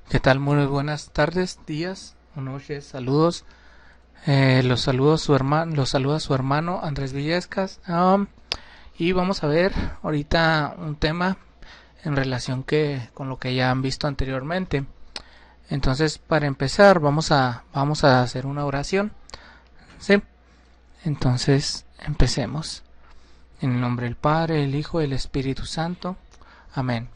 ¿Qué tal? Muy buenas tardes, días o noches, saludos. Los saluda su hermano Andrés Villescas. Y vamos a ver ahorita un tema en relación con lo que ya han visto anteriormente. Entonces, para empezar, vamos a hacer una oración. ¿Sí? Entonces, empecemos. En el nombre del Padre, el Hijo y el Espíritu Santo. Amén.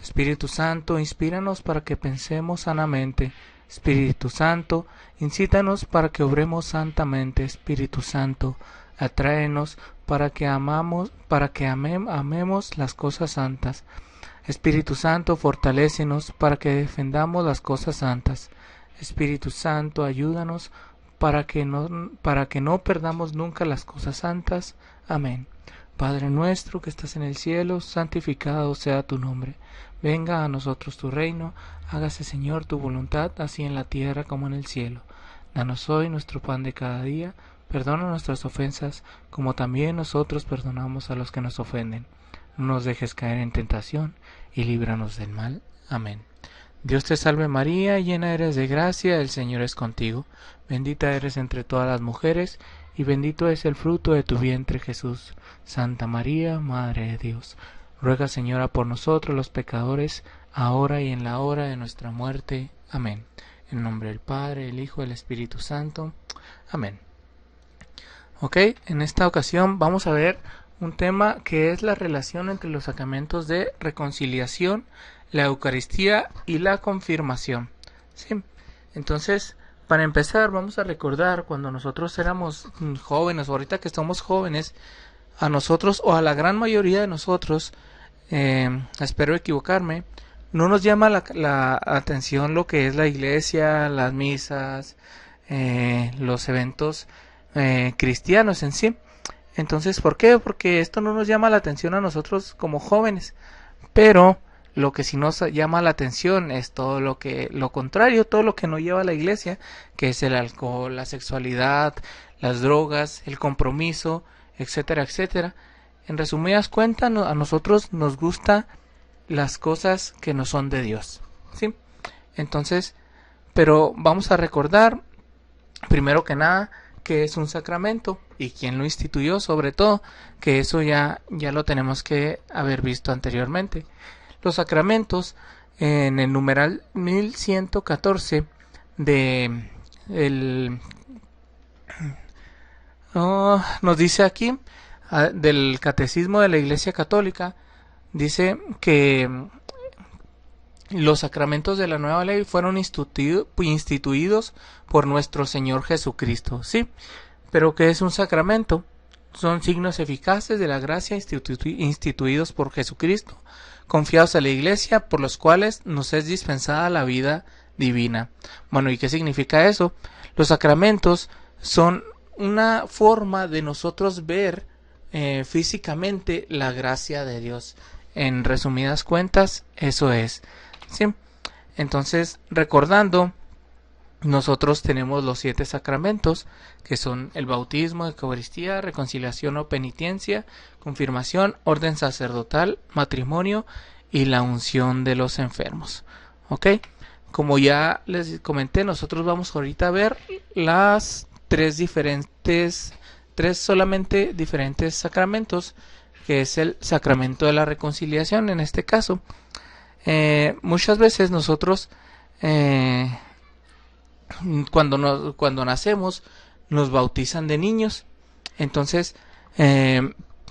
Espíritu Santo, inspíranos para que pensemos sanamente. Espíritu Santo, incítanos para que obremos santamente. Espíritu Santo, atráenos amemos las cosas santas. Espíritu Santo, fortalécenos para que defendamos las cosas santas. Espíritu Santo, ayúdanos para que no perdamos nunca las cosas santas. Amén. Padre nuestro que estás en el cielo, santificado sea tu nombre. Venga a nosotros tu reino, hágase Señor tu voluntad, así en la tierra como en el cielo. Danos hoy nuestro pan de cada día, perdona nuestras ofensas, como también nosotros perdonamos a los que nos ofenden. No nos dejes caer en tentación, y líbranos del mal. Amén. Dios te salve María, llena eres de gracia, el Señor es contigo. Bendita eres entre todas las mujeres, y bendito es el fruto de tu vientre Jesús. Santa María, Madre de Dios, ruega Señora por nosotros los pecadores, ahora y en la hora de nuestra muerte. Amén. En nombre del Padre, el Hijo y el Espíritu Santo. Amén. Ok, en esta ocasión vamos a ver un tema que es la relación entre los sacramentos de reconciliación, la Eucaristía y la confirmación. Sí. Entonces, para empezar, vamos a recordar cuando nosotros éramos jóvenes, o ahorita que estamos jóvenes, a nosotros o a la gran mayoría de nosotros, espero equivocarme, no nos llama la atención lo que es la iglesia, las misas, los eventos cristianos en sí. Entonces, ¿por qué? Porque esto no nos llama la atención a nosotros como jóvenes, pero lo que sí nos llama la atención es todo lo contrario, todo lo que no lleva a la iglesia, que es el alcohol, la sexualidad, las drogas, el compromiso, etcétera, etcétera. En resumidas cuentas, a nosotros nos gustan las cosas que no son de Dios, ¿sí? Entonces, pero vamos a recordar, primero que nada, que es un sacramento y quién lo instituyó, sobre todo, que eso ya lo tenemos que haber visto anteriormente. Los sacramentos, en el numeral 1114 nos dice aquí, del Catecismo de la Iglesia Católica, dice que los sacramentos de la nueva ley fueron instituidos por nuestro Señor Jesucristo, ¿sí? Pero ¿qué es un sacramento? Son signos eficaces de la gracia instituidos por Jesucristo, confiados a la Iglesia, por los cuales nos es dispensada la vida divina. Bueno, ¿y qué significa eso? Los sacramentos son una forma de nosotros ver físicamente la gracia de Dios. En resumidas cuentas, eso es. ¿Sí? Entonces, recordando, nosotros tenemos los 7 sacramentos, que son el bautismo, Eucaristía, reconciliación o penitencia, confirmación, orden sacerdotal, matrimonio y la unción de los enfermos. ¿Ok? Como ya les comenté, nosotros vamos ahorita a ver las tres solamente diferentes sacramentos, que es el sacramento de la reconciliación en este caso. Muchas veces nosotros cuando nacemos nos bautizan de niños. Entonces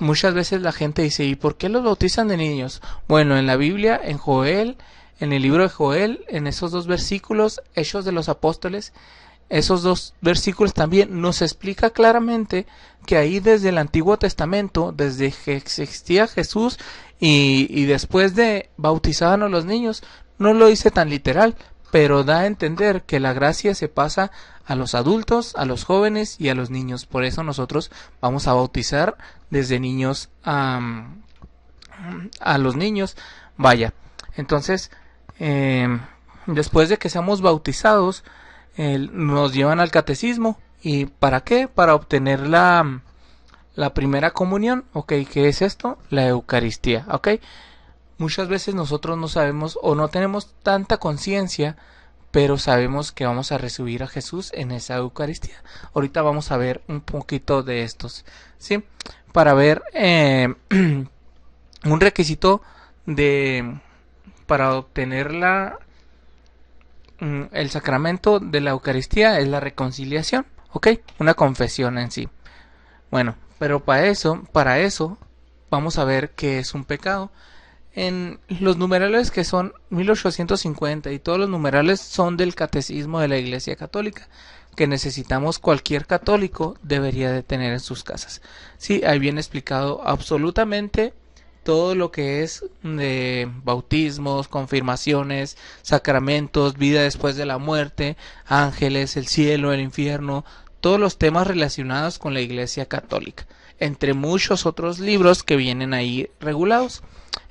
muchas veces la gente dice, ¿y por qué los bautizan de niños? Bueno, en la Biblia, en Joel, en el libro de Joel, en esos 2 versículos, Hechos de los Apóstoles, esos 2 versículos también nos explica claramente que ahí desde el Antiguo Testamento, desde que existía Jesús y después de bautizaban a los niños, no lo dice tan literal, pero da a entender que la gracia se pasa a los adultos, a los jóvenes y a los niños. Por eso nosotros vamos a bautizar desde niños a los niños. Vaya, entonces después de que seamos bautizados, nos llevan al catecismo. ¿Y para qué? Para obtener la primera comunión. Ok, ¿qué es esto? La Eucaristía. Ok, muchas veces nosotros no sabemos o no tenemos tanta conciencia, pero sabemos que vamos a recibir a Jesús en esa Eucaristía. Ahorita vamos a ver un poquito de estos, ¿sí? Para ver un requisito para obtener el sacramento de la Eucaristía es la reconciliación, ¿ok? Una confesión en sí. Bueno, pero para eso vamos a ver qué es un pecado. En los numerales que son 1850 y todos los numerales son del Catecismo de la Iglesia Católica, que necesitamos, cualquier católico debería de tener en sus casas. Sí, ahí viene explicado absolutamente todo lo que es de bautismos, confirmaciones, sacramentos, vida después de la muerte, ángeles, el cielo, el infierno, todos los temas relacionados con la Iglesia Católica, entre muchos otros libros que vienen ahí regulados.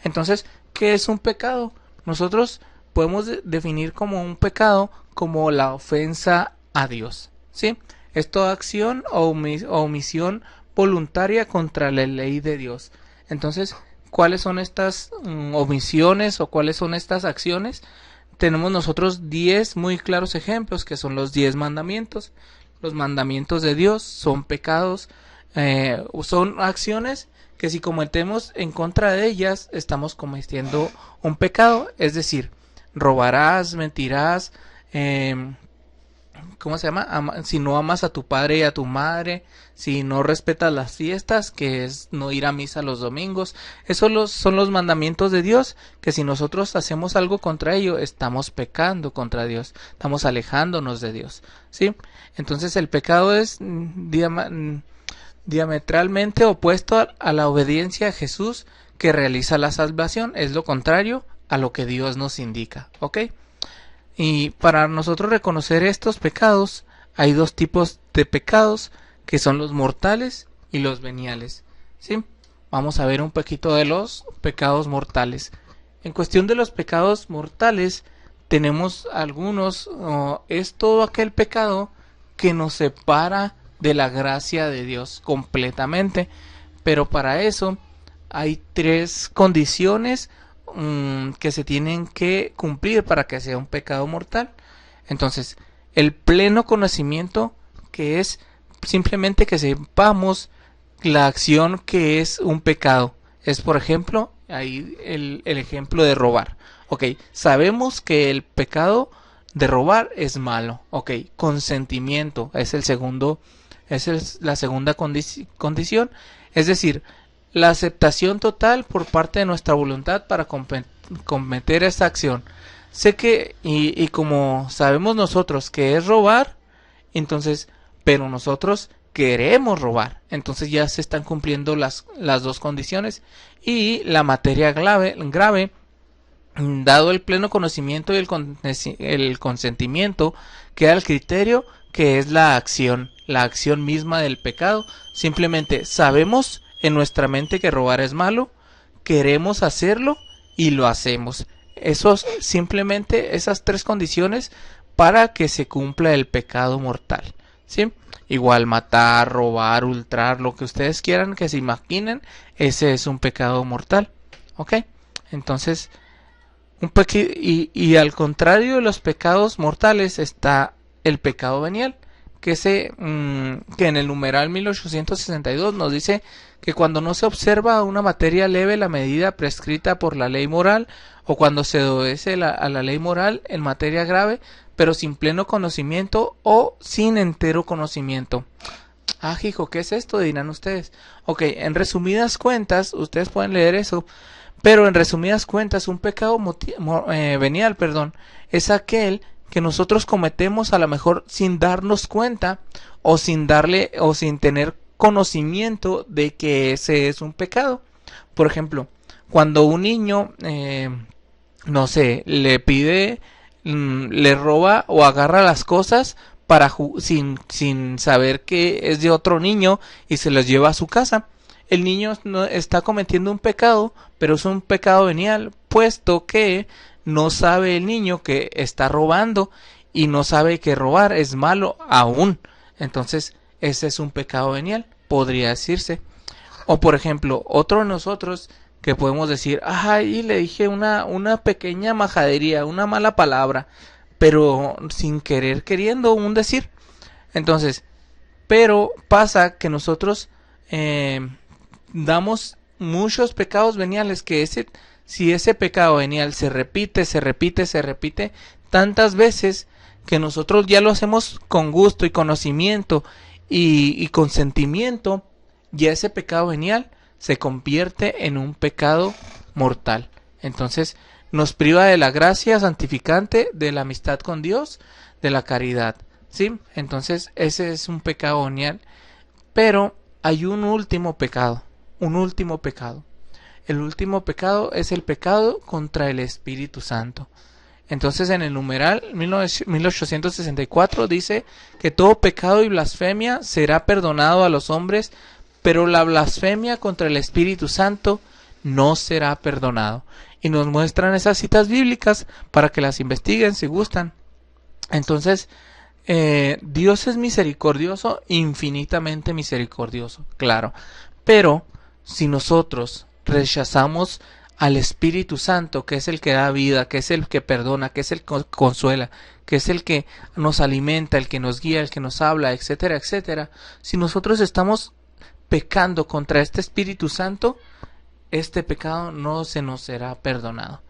Entonces, ¿qué es un pecado? Nosotros podemos definir como un pecado como la ofensa a Dios, ¿sí? Es toda acción o omisión voluntaria contra la ley de Dios. Entonces, ¿cuáles son estas omisiones o cuáles son estas acciones? Tenemos nosotros 10 muy claros ejemplos, que son los 10 mandamientos. Los mandamientos de Dios son pecados, son acciones que si cometemos en contra de ellas, estamos cometiendo un pecado. Es decir, robarás, mentirás, ¿cómo se llama? Si no amas a tu padre y a tu madre, si no respetas las fiestas, que es no ir a misa los domingos. Esos son los mandamientos de Dios, que si nosotros hacemos algo contra ello, estamos pecando contra Dios, estamos alejándonos de Dios, ¿sí? Entonces el pecado es diametralmente opuesto a la obediencia a Jesús, que realiza la salvación. Es lo contrario a lo que Dios nos indica, ¿ok? Y para nosotros reconocer estos pecados, hay dos tipos de pecados, que son los mortales y los veniales, ¿sí? Vamos a ver un poquito de los pecados mortales. En cuestión de los pecados mortales, tenemos algunos, es todo aquel pecado que nos separa de la gracia de Dios completamente, pero para eso hay 3 condiciones que se tienen que cumplir para que sea un pecado mortal. Entonces, el pleno conocimiento, que es simplemente que sepamos la acción que es un pecado. Es, por ejemplo, ahí el ejemplo de robar. Ok, sabemos que el pecado de robar es malo. Ok, consentimiento es el segundo, la segunda condición. Es decir, la aceptación total por parte de nuestra voluntad para cometer esta acción. Sé que, y como sabemos nosotros que es robar, entonces, pero nosotros queremos robar, entonces ya se están cumpliendo las dos condiciones. Y la materia grave, dado el pleno conocimiento y el consentimiento, queda el criterio, que es la acción misma del pecado. Simplemente sabemos en nuestra mente que robar es malo, queremos hacerlo y lo hacemos. Simplemente esas 3 condiciones para que se cumpla el pecado mortal, ¿sí? Igual matar, robar, ultrar, lo que ustedes quieran que se imaginen, ese es un pecado mortal, ¿ok? Entonces, y al contrario de los pecados mortales está el pecado venial, que en el numeral 1862 nos dice que cuando no se observa una materia leve la medida prescrita por la ley moral, o cuando se obedece a la ley moral en materia grave, pero sin pleno conocimiento o sin entero conocimiento. Ah, hijo, ¿qué es esto? Dirán ustedes. Ok, en resumidas cuentas, ustedes pueden leer eso, pero en resumidas cuentas, un pecado venial, es aquel que nosotros cometemos a lo mejor sin darnos cuenta o sin tener conocimiento de que ese es un pecado. Por ejemplo, cuando un niño, no sé, le roba o agarra las cosas sin saber que es de otro niño y se los lleva a su casa, el niño no está cometiendo un pecado, pero es un pecado venial, puesto que no sabe el niño que está robando y no sabe que robar es malo aún. Entonces, ese es un pecado venial, podría decirse. O por ejemplo, otro de nosotros que podemos decir, ay, le dije una pequeña majadería, una mala palabra, pero sin querer queriendo un decir. Entonces, pero pasa que nosotros damos muchos pecados veniales, que si ese pecado venial se repite tantas veces, que nosotros ya lo hacemos con gusto y conocimiento y consentimiento, ya ese pecado venial se convierte en un pecado mortal. Entonces nos priva de la gracia santificante, de la amistad con Dios, de la caridad, ¿sí? Entonces ese es un pecado venial. Pero hay un último pecado. El último pecado es el pecado contra el Espíritu Santo. Entonces en el numeral 1864 dice que todo pecado y blasfemia será perdonado a los hombres, pero la blasfemia contra el Espíritu Santo no será perdonado. Y nos muestran esas citas bíblicas para que las investiguen si gustan. Entonces, Dios es misericordioso, infinitamente misericordioso, claro. Pero si nosotros rechazamos al Espíritu Santo, que es el que da vida, que es el que perdona, que es el que consuela, que es el que nos alimenta, el que nos guía, el que nos habla, etcétera, etcétera, si nosotros estamos pecando contra este Espíritu Santo, este pecado no se nos será perdonado.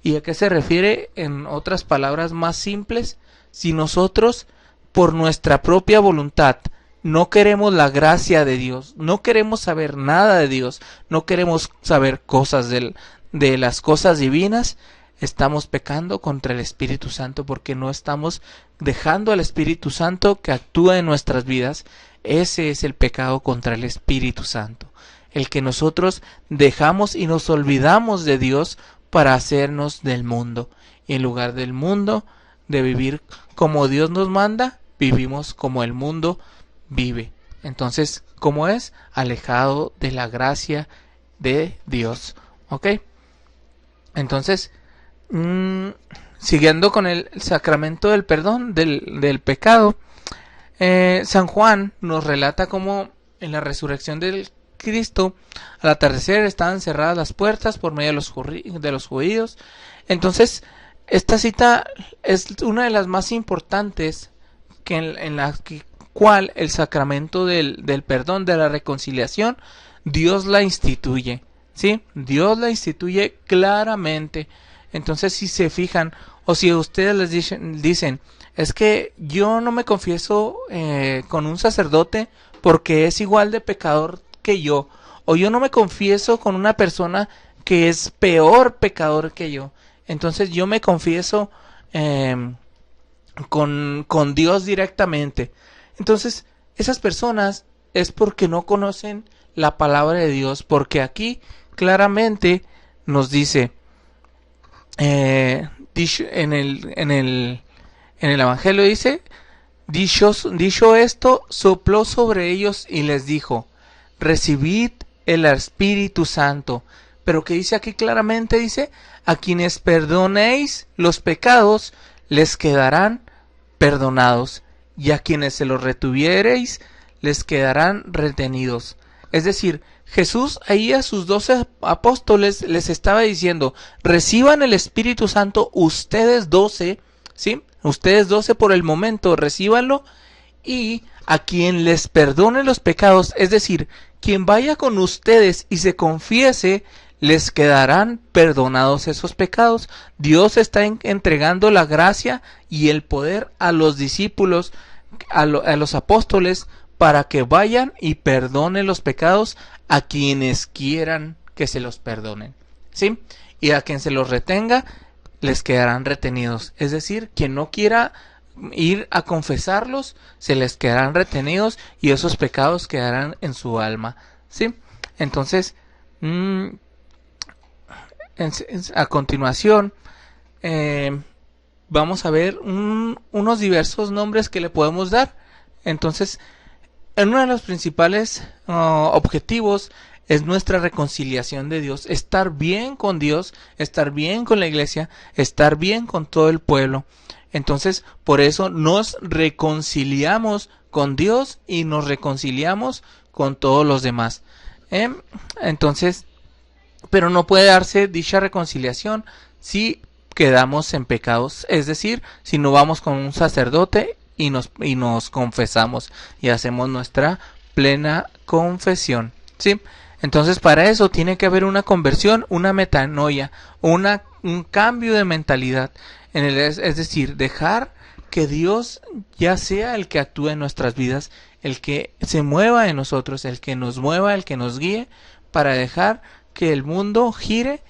¿Y a qué se refiere? En otras palabras más simples, si nosotros por nuestra propia voluntad no queremos la gracia de Dios, no queremos saber nada de Dios, no queremos saber cosas de las cosas divinas, estamos pecando contra el Espíritu Santo, porque no estamos dejando al Espíritu Santo que actúe en nuestras vidas. Ese es el pecado contra el Espíritu Santo, el que nosotros dejamos y nos olvidamos de Dios para hacernos del mundo, y en lugar del mundo, de vivir como Dios nos manda, vivimos como el mundo vive. Entonces, ¿cómo es? Alejado de la gracia de Dios. ¿Ok? Entonces, siguiendo con el sacramento del perdón del pecado, San Juan nos relata cómo en la resurrección del Cristo, al atardecer estaban cerradas las puertas por medio de los judíos. Entonces, esta cita es una de las más importantes, que en la cual el sacramento del perdón, de la reconciliación, Dios la instituye, ¿sí? Dios la instituye claramente. Entonces, si se fijan, o si ustedes les dicen, es que yo no me confieso con un sacerdote porque es igual de pecador que yo, o yo no me confieso con una persona que es peor pecador que yo, entonces yo me confieso con Dios directamente. Entonces, esas personas es porque no conocen la palabra de Dios, porque aquí claramente nos dice, en el Evangelio dice, dicho esto, sopló sobre ellos y les dijo, recibid el Espíritu Santo. Pero que dice aquí claramente, dice, a quienes perdonéis los pecados, les quedarán perdonados, y a quienes se los retuviereis, les quedarán retenidos. Es decir, Jesús ahí a sus 12 apóstoles les estaba diciendo, reciban el Espíritu Santo ustedes 12, ¿sí? Ustedes 12 por el momento, recíbanlo, y a quien les perdone los pecados, es decir, quien vaya con ustedes y se confiese, les quedarán perdonados esos pecados. Dios está entregando la gracia y el poder a los discípulos, a los apóstoles, para que vayan y perdonen los pecados a quienes quieran que se los perdonen, ¿sí? Y a quien se los retenga, les quedarán retenidos. Es decir, quien no quiera ir a confesarlos, se les quedarán retenidos y esos pecados quedarán en su alma, ¿sí? Entonces, a continuación, vamos a ver unos diversos nombres que le podemos dar. Entonces, uno de los principales objetivos es nuestra reconciliación de Dios, estar bien con Dios, estar bien con la iglesia, estar bien con todo el pueblo. Entonces, por eso nos reconciliamos con Dios y nos reconciliamos con todos los demás. Entonces, pero no puede darse dicha reconciliación si quedamos en pecados, es decir, si no vamos con un sacerdote y nos confesamos y hacemos nuestra plena confesión, ¿sí? Entonces para eso tiene que haber una conversión, una metanoia, un cambio de mentalidad, es decir, dejar que Dios ya sea el que actúe en nuestras vidas, el que se mueva en nosotros, el que nos mueva, el que nos guíe, para dejar que el mundo gire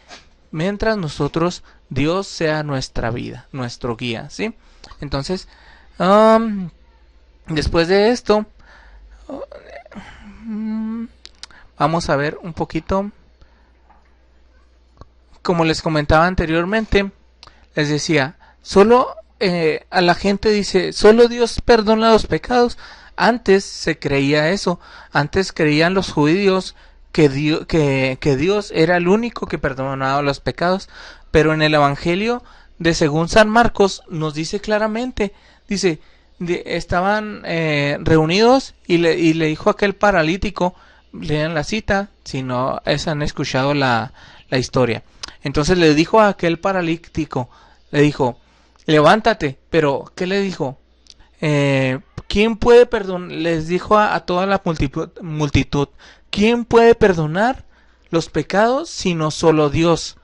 mientras nosotros, Dios sea nuestra vida, nuestro guía, ¿sí? Entonces, después de esto, vamos a ver un poquito, como les comentaba anteriormente, les decía, solo a la gente dice, solo Dios perdona los pecados. Antes se creía eso, antes creían los judíos que Dios era el único que perdonaba los pecados, pero en el Evangelio de según San Marcos nos dice claramente, dice, estaban reunidos y le dijo a aquel paralítico, lean la cita, si no han escuchado la historia. Entonces le dijo a aquel paralítico, le dijo, levántate, pero ¿qué le dijo? ¿Quién puede perdonar? Les dijo a toda la multitud, ¿quién puede perdonar los pecados sino solo Dios?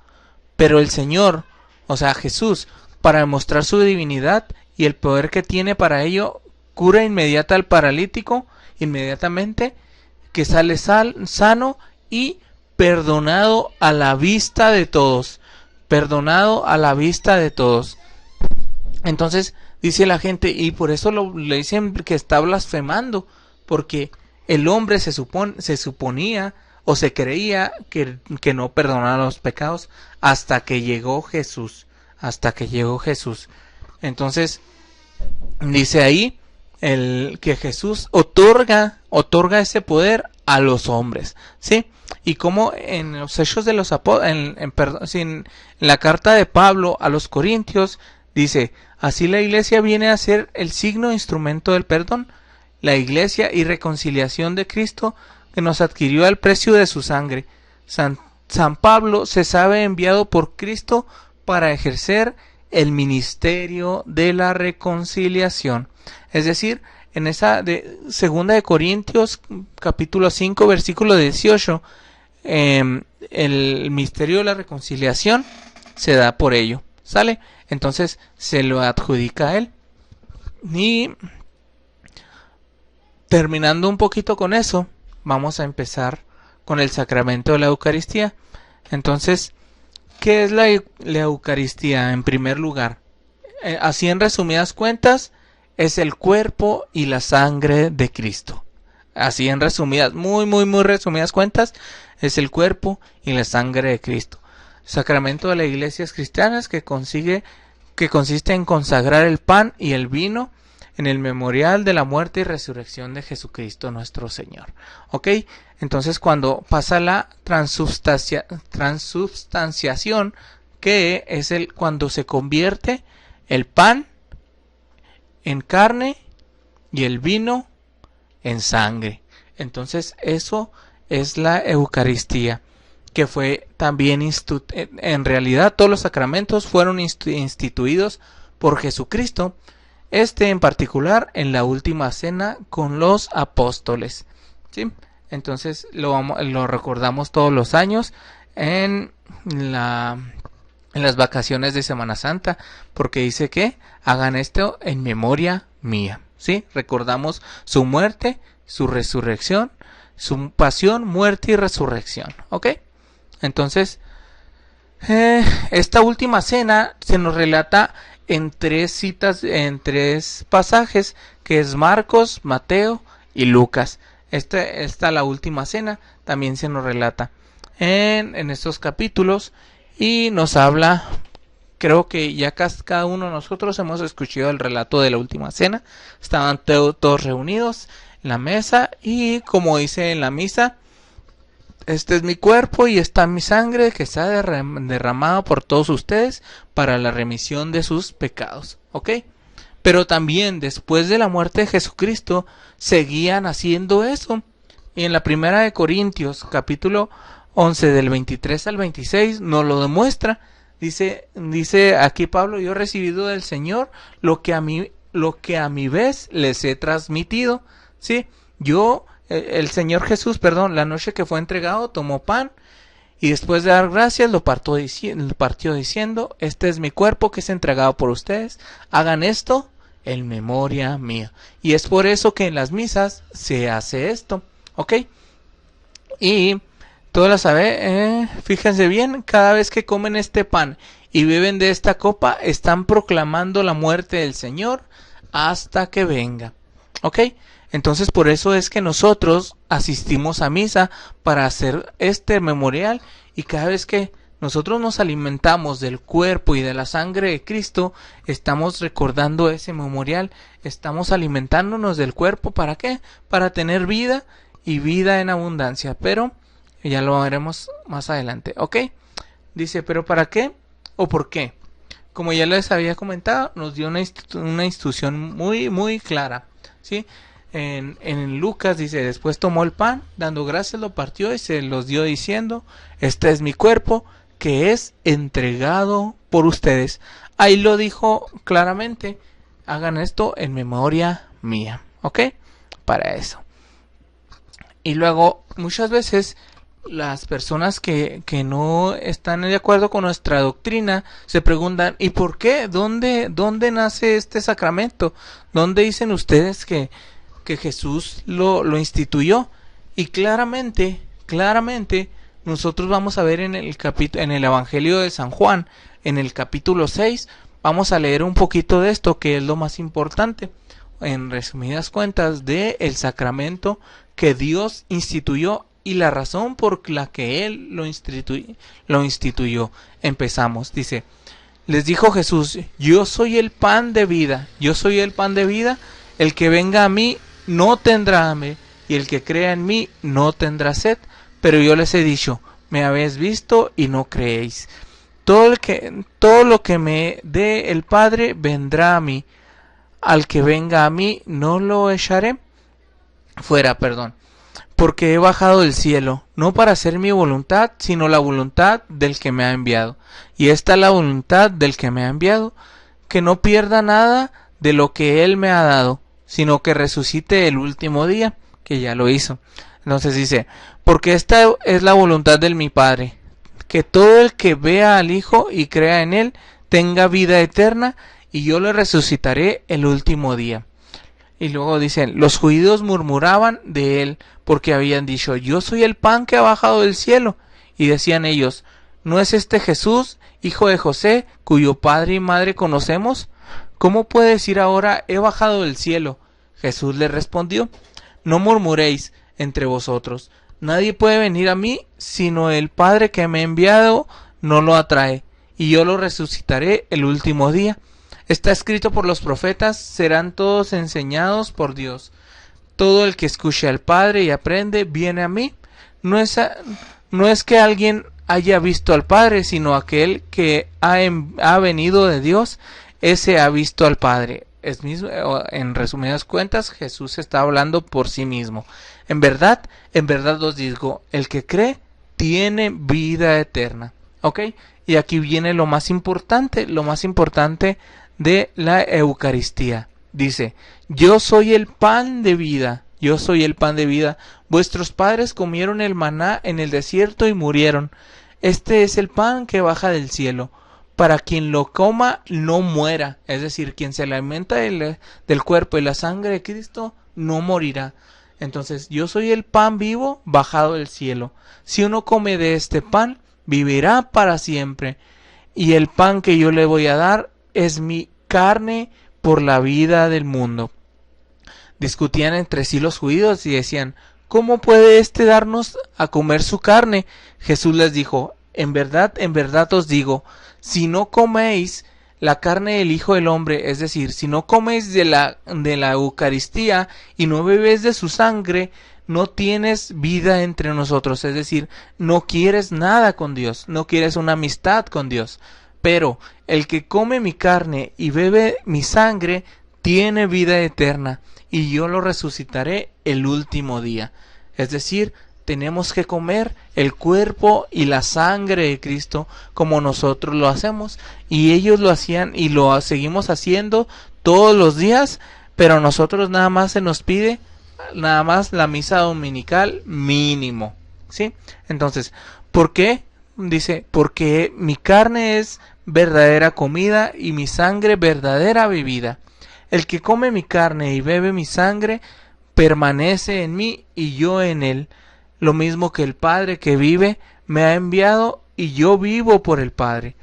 Pero el Señor, o sea Jesús, para demostrar su divinidad y el poder que tiene para ello, cura inmediata al paralítico, inmediatamente, que sale sano y perdonado a la vista de todos. Perdonado a la vista de todos. Entonces dice la gente, y por eso le dicen que está blasfemando, porque el hombre se suponía o se creía que no perdonaba los pecados hasta que llegó Jesús. Hasta que llegó Jesús. Entonces dice ahí que Jesús otorga ese poder a los hombres, ¿sí? Y como en los Hechos de los Apóstoles, en la carta de Pablo a los Corintios, dice, así la iglesia viene a ser el signo instrumento del perdón, la iglesia y reconciliación de Cristo que nos adquirió al precio de su sangre. San Pablo se sabe enviado por Cristo para ejercer el ministerio de la reconciliación. Es decir, en esa de segunda de Corintios capítulo 5 versículo 18, el misterio de la reconciliación se da por ello, ¿sale? Entonces se lo adjudica a él. Y terminando un poquito con eso, vamos a empezar con el sacramento de la Eucaristía. Entonces, ¿qué es la Eucaristía? En primer lugar, así en resumidas cuentas, es el cuerpo y la sangre de Cristo. Así en resumidas, muy resumidas cuentas, es el cuerpo y la sangre de Cristo. Sacramento de las iglesias cristianas que consiste en consagrar el pan y el vino en el memorial de la muerte y resurrección de Jesucristo nuestro Señor. ¿Ok? Entonces cuando pasa la transubstanciación, que es cuando se convierte el pan en carne y el vino en sangre. Entonces eso es la Eucaristía, que fue también en realidad todos los sacramentos fueron instituidos por Jesucristo, en particular en la última cena con los apóstoles, ¿sí? Entonces lo recordamos todos los años en las vacaciones de Semana Santa, porque dice que hagan esto en memoria mía, ¿sí? Recordamos su muerte, su resurrección, su pasión, muerte y resurrección, ¿ok? Entonces, esta última cena se nos relata en tres pasajes, que es Marcos, Mateo y Lucas. Esta la última cena también se nos relata en estos capítulos y nos habla, creo que ya cada uno de nosotros hemos escuchado el relato de la última cena. Estaban todos reunidos en la mesa y como dice en la misa, este es mi cuerpo y esta mi sangre que está derramado por todos ustedes para la remisión de sus pecados, ¿ok? Pero también después de la muerte de Jesucristo seguían haciendo eso. Y en la primera de Corintios, capítulo 11 del 23 al 26 nos lo demuestra. Dice aquí Pablo: yo he recibido del Señor lo que a mi vez les he transmitido. ¿Sí? El Señor Jesús, la noche que fue entregado, tomó pan y después de dar gracias lo partió diciendo: este es mi cuerpo que es entregado por ustedes, hagan esto en memoria mía. Y es por eso que en las misas se hace esto, ¿ok? Y todas las fíjense bien, cada vez que comen este pan y beben de esta copa, están proclamando la muerte del Señor hasta que venga, ¿ok? Entonces por eso es que nosotros asistimos a misa, para hacer este memorial, y cada vez que nosotros nos alimentamos del cuerpo y de la sangre de Cristo, estamos recordando ese memorial, estamos alimentándonos del cuerpo. ¿Para qué? Para tener vida y vida en abundancia, pero ya lo veremos más adelante, ¿ok? Dice, ¿pero para qué o por qué? Como ya les había comentado, nos dio una instrucción muy, muy clara, ¿sí? En Lucas dice: después tomó el pan, dando gracias lo partió y se los dio diciendo: este es mi cuerpo que es entregado por ustedes. Ahí lo dijo claramente: hagan esto en memoria mía, ¿ok? Para eso. Y luego muchas veces las personas que no están de acuerdo con nuestra doctrina se preguntan: ¿y por qué? ¿Dónde nace este sacramento? ¿Dónde dicen ustedes que Jesús lo instituyó? Y claramente nosotros vamos a ver en el Evangelio de San Juan, en el capítulo 6, vamos a leer un poquito de esto, que es lo más importante, en resumidas cuentas, de el sacramento que Dios instituyó y la razón por la que Él lo instituyó. Empezamos, dice: les dijo Jesús: yo soy el pan de vida, el que venga a mí no tendrá hambre, y el que crea en mí no tendrá sed. Pero yo les he dicho: me habéis visto y no creéis. Todo lo que me dé el Padre vendrá a mí. Al que venga a mí no lo echaré fuera, porque he bajado del cielo, no para hacer mi voluntad, sino la voluntad del que me ha enviado. Y esta es la voluntad del que me ha enviado, que no pierda nada de lo que Él me ha dado, sino que resucite el último día, que ya lo hizo. Entonces dice: porque esta es la voluntad de mi Padre, que todo el que vea al Hijo y crea en Él tenga vida eterna, y yo le resucitaré el último día. Y luego dicen: los judíos murmuraban de él, porque habían dicho: yo soy el pan que ha bajado del cielo. Y decían ellos: ¿no es este Jesús, hijo de José, cuyo padre y madre conocemos? ¿Cómo puede decir ahora: he bajado del cielo? Jesús les respondió: no murmuréis entre vosotros. Nadie puede venir a mí, sino el Padre que me ha enviado no lo atrae, y yo lo resucitaré el último día. Está escrito por los profetas: serán todos enseñados por Dios. Todo el que escuche al Padre y aprende viene a mí. No es que alguien haya visto al Padre, sino aquel que ha venido de Dios, ese ha visto al Padre. En resumidas cuentas, Jesús está hablando por sí mismo. En verdad os digo: el que cree tiene vida eterna. ¿Ok? Y aquí viene lo más importante de la Eucaristía. Dice: yo soy el pan de vida, vuestros padres comieron el maná en el desierto y murieron. Este es el pan que baja del cielo, para quien lo coma no muera. Es decir, quien se alimenta del cuerpo y la sangre de Cristo no morirá. Entonces, yo soy el pan vivo bajado del cielo. Si uno come de este pan, vivirá para siempre. Y el pan que yo le voy a dar es mi carne por la vida del mundo. Discutían entre sí los judíos y decían: ¿cómo puede éste darnos a comer su carne? Jesús les dijo: en verdad os digo, si no coméis la carne del Hijo del Hombre, es decir, si no coméis de la Eucaristía y no bebéis de su sangre, no tienes vida entre nosotros. Es decir, no quieres nada con Dios, no quieres una amistad con Dios. Pero el que come mi carne y bebe mi sangre tiene vida eterna, y yo lo resucitaré el último día. Es decir, tenemos que comer el cuerpo y la sangre de Cristo como nosotros lo hacemos. Y ellos lo hacían y lo seguimos haciendo todos los días, pero a nosotros nada más se nos pide nada más la misa dominical mínimo, ¿sí? Entonces, ¿por qué? Dice, porque mi carne es verdadera comida y mi sangre verdadera bebida. El que come mi carne y bebe mi sangre permanece en mí y yo en él. Lo mismo que el Padre que vive me ha enviado y yo vivo por el Padre.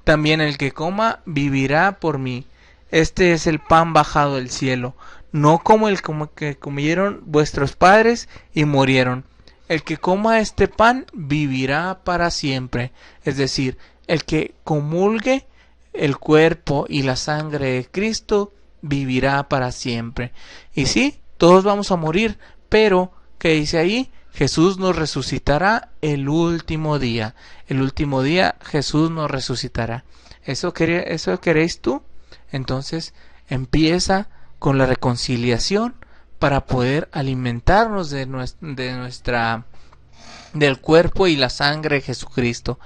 También el que coma vivirá por mí. Este es el pan bajado del cielo, no como el que comieron vuestros padres y murieron. El que coma este pan vivirá para siempre. Es decir, el que comulgue el cuerpo y la sangre de Cristo vivirá para siempre. Y sí, todos vamos a morir, pero, ¿qué dice ahí? Jesús nos resucitará el último día. El último día Jesús nos resucitará. ¿Eso queréis tú? Entonces empieza con la reconciliación para poder alimentarnos del cuerpo y la sangre de Jesucristo.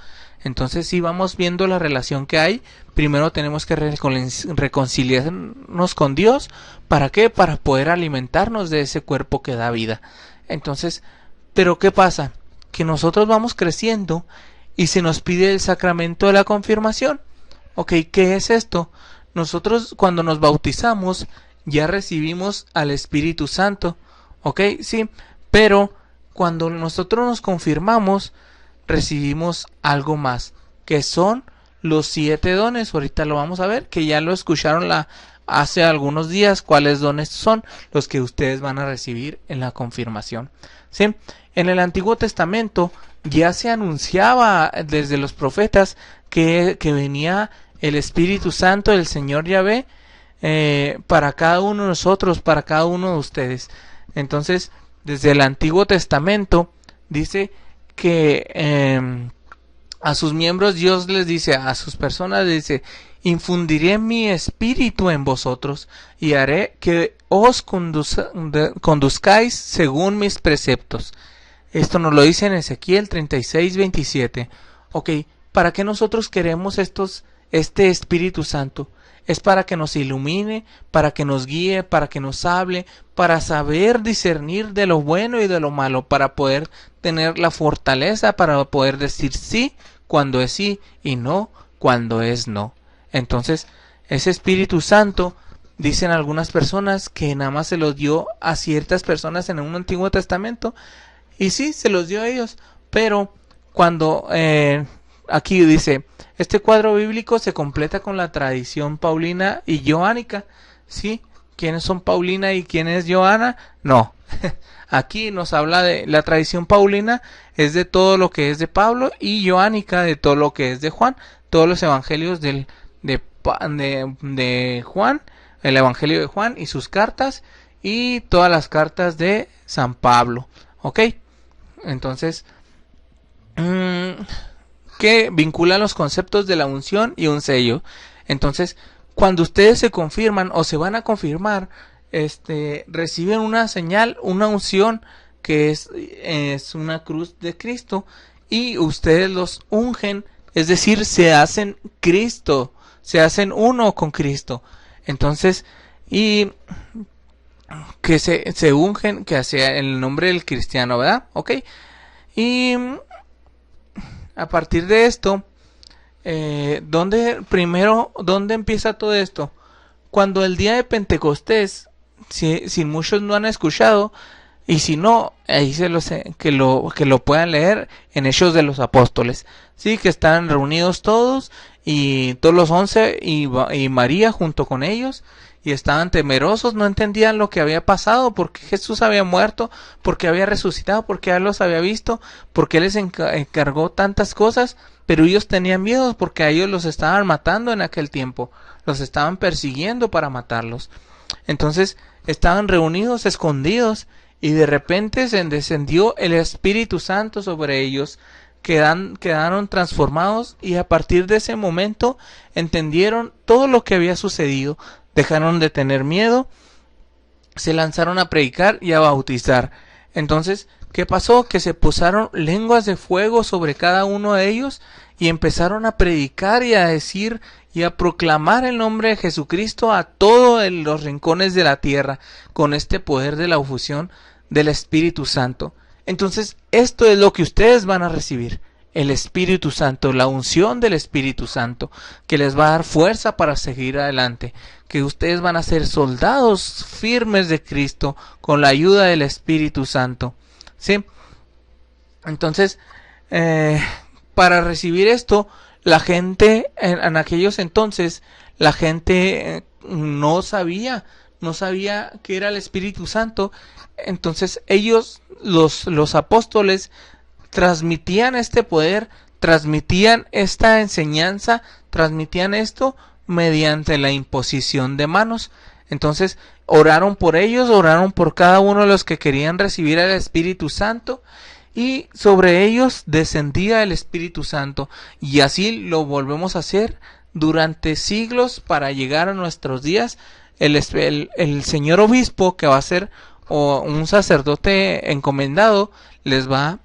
Entonces, si vamos viendo la relación que hay, primero tenemos que reconciliarnos con Dios. ¿Para qué? Para poder alimentarnos de ese cuerpo que da vida. Entonces, ¿pero qué pasa? Que nosotros vamos creciendo y se nos pide el sacramento de la confirmación. Ok, ¿qué es esto? Nosotros cuando nos bautizamos ya recibimos al Espíritu Santo. Ok, sí, pero cuando nosotros nos confirmamos recibimos algo más, que son los 7 dones. Ahorita lo vamos a ver, que ya lo escucharon hace algunos días, cuáles dones son los que ustedes van a recibir en la confirmación. ¿Sí? En el Antiguo Testamento ya se anunciaba desde los profetas que venía el Espíritu Santo del Señor Yahvé para cada uno de nosotros, para cada uno de ustedes. Entonces, desde el Antiguo Testamento dice que a sus miembros Dios les dice, a sus personas les dice, infundiré mi espíritu en vosotros y haré que os conduzcáis según mis preceptos. Esto nos lo dice en Ezequiel 36:27. Ok, ¿para qué nosotros queremos este Espíritu Santo? Es para que nos ilumine, para que nos guíe, para que nos hable, para saber discernir de lo bueno y de lo malo, para poder tener la fortaleza, para poder decir sí cuando es sí y no cuando es no. Entonces, ese Espíritu Santo, dicen algunas personas que nada más se los dio a ciertas personas en un Antiguo Testamento, y sí, se los dio a ellos, pero cuando aquí dice, este cuadro bíblico se completa con la tradición paulina y joánica. ¿Sí? ¿Quiénes son Paulina y quién es Joana? No. Aquí nos habla de la tradición paulina, es de todo lo que es de Pablo, y joánica de todo lo que es de Juan. Todos los evangelios de Juan, el evangelio de Juan y sus cartas, y todas las cartas de San Pablo. ¿Ok? Entonces, que vincula los conceptos de la unción y un sello. Entonces, cuando ustedes se confirman o se van a confirmar, reciben una señal, una unción que es una cruz de Cristo, y ustedes los ungen, es decir, se hacen Cristo, se hacen uno con Cristo. Entonces, y que se ungen, que hacia el nombre del cristiano, ¿verdad? ¿Ok? Y a partir de esto, ¿dónde empieza todo esto? Cuando el día de Pentecostés, si muchos no han escuchado, y si no, ahí que lo puedan leer en Hechos de los Apóstoles. Sí, que están reunidos todos, y todos los 11, y María junto con ellos, y estaban temerosos, no entendían lo que había pasado, porque Jesús había muerto, porque había resucitado, porque Él los había visto, porque Él les encargó tantas cosas, pero ellos tenían miedo porque a ellos los estaban matando en aquel tiempo, los estaban persiguiendo para matarlos. Entonces estaban reunidos, escondidos, y de repente se descendió el Espíritu Santo sobre ellos, quedaron transformados, y a partir de ese momento entendieron todo lo que había sucedido. Dejaron de tener miedo, se lanzaron a predicar y a bautizar. Entonces, ¿Qué pasó? Que se posaron lenguas de fuego sobre cada uno de ellos y empezaron a predicar y a decir y a proclamar el nombre de Jesucristo a todos los rincones de la tierra con este poder de la efusión del Espíritu Santo. Entonces, esto es lo que ustedes van a recibir. El Espíritu Santo, la unción del Espíritu Santo, que les va a dar fuerza para seguir adelante, que ustedes van a ser soldados firmes de Cristo con la ayuda del Espíritu Santo, ¿sí? Entonces, para recibir esto, la gente, en aquellos entonces, la gente no sabía qué era el Espíritu Santo. Entonces ellos, los apóstoles, transmitían este poder, transmitían esta enseñanza, transmitían esto mediante la imposición de manos. Entonces oraron por ellos, oraron por cada uno de los que querían recibir el Espíritu Santo, y sobre ellos descendía el Espíritu Santo, y así lo volvemos a hacer durante siglos para llegar a nuestros días. El señor obispo, que va a ser o un sacerdote encomendado, les va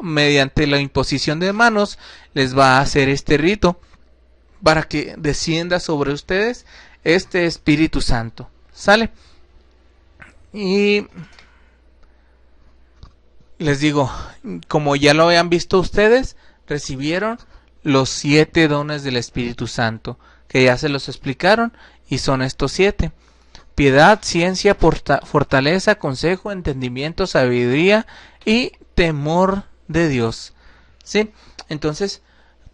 mediante la imposición de manos, les va a hacer este rito para que descienda sobre ustedes este Espíritu Santo. ¿Sale? Y les digo, como ya lo habían visto ustedes, recibieron los 7 dones del Espíritu Santo, que ya se los explicaron, y son estos 7: piedad, ciencia, fortaleza, consejo, entendimiento, sabiduría y temor de Dios. ¿Sí? Entonces,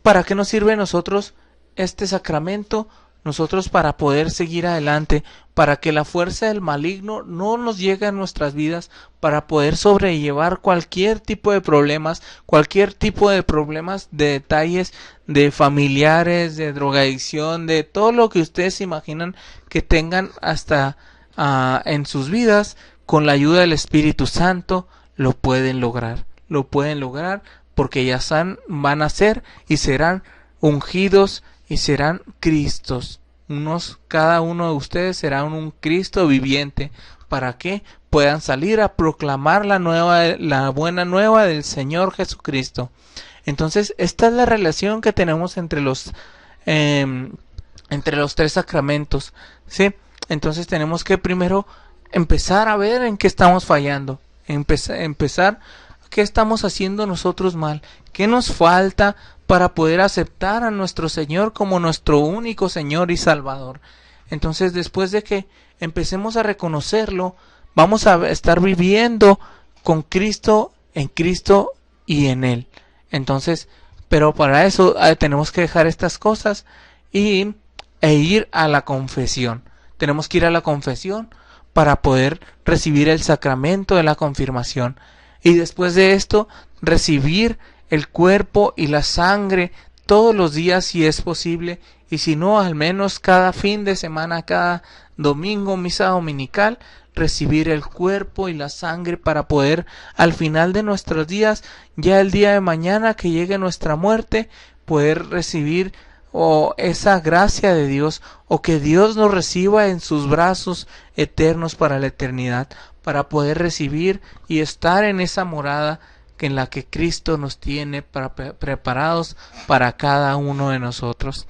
¿para qué nos sirve a nosotros este sacramento? Nosotros para poder seguir adelante, para que la fuerza del maligno no nos llegue a nuestras vidas, para poder sobrellevar cualquier tipo de problemas, de detalles, de familiares, de drogadicción, de todo lo que ustedes imaginan que tengan hasta en sus vidas. Con la ayuda del Espíritu Santo lo pueden lograr porque ya van a ser y serán ungidos y serán Cristos. Cada uno de ustedes será un Cristo viviente, para que puedan salir a proclamar la buena nueva del Señor Jesucristo. Entonces, esta es la relación que tenemos entre los 3 sacramentos, ¿sí? Entonces tenemos que primero empezar a ver en qué estamos fallando, empezar qué estamos haciendo nosotros mal, qué nos falta para poder aceptar a nuestro Señor como nuestro único Señor y Salvador. Entonces, después de que empecemos a reconocerlo, vamos a estar viviendo con Cristo, en Cristo y en Él. Entonces, pero para eso tenemos que dejar estas cosas e ir a la confesión. Tenemos que ir a la confesión para poder recibir el sacramento de la confirmación. Y después de esto, recibir el cuerpo y la sangre todos los días si es posible, y si no, al menos cada fin de semana, cada domingo, misa dominical, recibir el cuerpo y la sangre para poder al final de nuestros días, ya el día de mañana que llegue nuestra muerte, poder recibir esa gracia de Dios, o que Dios nos reciba en sus brazos eternos para la eternidad, para poder recibir y estar en esa morada en la que Cristo nos tiene preparados para cada uno de nosotros.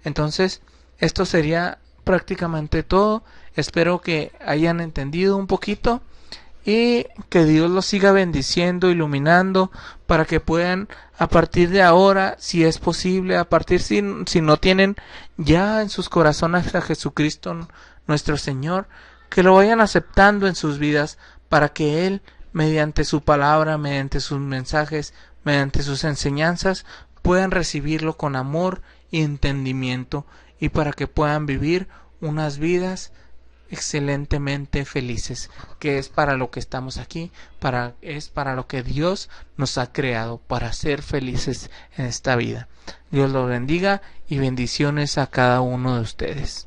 Entonces, esto sería prácticamente todo. Espero que hayan entendido un poquito y que Dios los siga bendiciendo, iluminando, para que puedan a partir de ahora, si es posible, si no tienen ya en sus corazones a Jesucristo nuestro Señor, que lo vayan aceptando en sus vidas, para que Él, mediante su palabra, mediante sus mensajes, mediante sus enseñanzas, puedan recibirlo con amor y entendimiento, y para que puedan vivir unas vidas excelentemente felices, que es para lo que estamos aquí, es para lo que Dios nos ha creado, para ser felices en esta vida. Dios los bendiga y bendiciones a cada uno de ustedes.